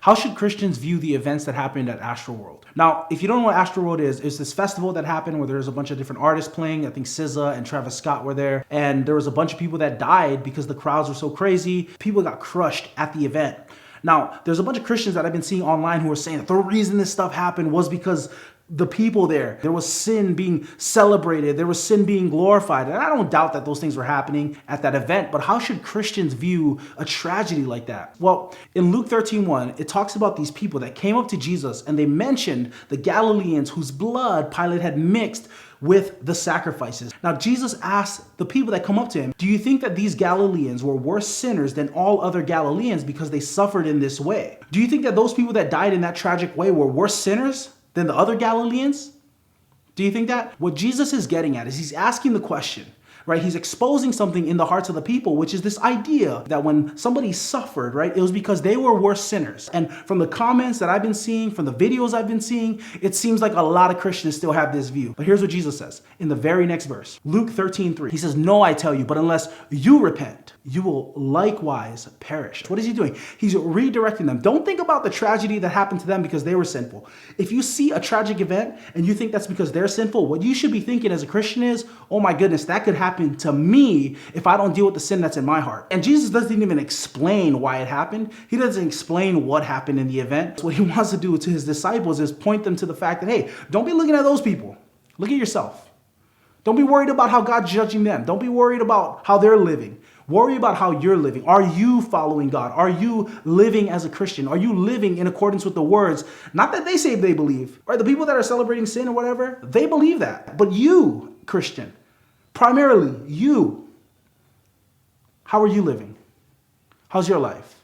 How should Christians view the events that happened at Astroworld? Now, if you don't know what Astroworld is, it's this festival that happened where there's a bunch of different artists playing. I think SZA and Travis Scott were there. And there was a bunch of people that died because the crowds were so crazy. People got crushed at the event. Now, there's a bunch of Christians that I've been seeing online who are saying that the reason this stuff happened was because the people there was sin being celebrated, there was sin being glorified. And I don't doubt that those things were happening at that event, but how should Christians view a tragedy like that? Well, in Luke 13:1, it talks about these people that came up to Jesus and they mentioned the Galileans whose blood Pilate had mixed with the sacrifices. Now, Jesus asked the people that come up to him, do you think that these Galileans were worse sinners than all other Galileans because they suffered in this way? Do you think that those people that died in that tragic way were worse sinners than the other Galileans? Do you think that? What Jesus is getting at is he's asking the question, right? He's exposing something in the hearts of the people, which is this idea that when somebody suffered, right, it was because they were worse sinners. And from the comments that I've been seeing, from the videos I've been seeing, it seems like a lot of Christians still have this view. But here's what Jesus says in the very next verse, Luke 13:3. He says, no, I tell you, but unless you repent, you will likewise perish. What is he doing? He's redirecting them. Don't think about the tragedy that happened to them because they were sinful. If you see a tragic event and you think that's because they're sinful, what you should be thinking as a Christian is, oh my goodness, that could happen to me if I don't deal with the sin that's in my heart. And Jesus doesn't even explain why it happened. He doesn't explain what happened in the event. What he wants to do to his disciples is point them to the fact that, hey, don't be looking at those people. Look at yourself. Don't be worried about how God's judging them. Don't be worried about how they're living. Worry about how you're living. Are you following God? Are you living as a Christian? Are you living in accordance with the words? Not that they say they believe, right? The people that are celebrating sin or whatever, they believe that. But you, Christian, primarily you, how are you living? How's your life?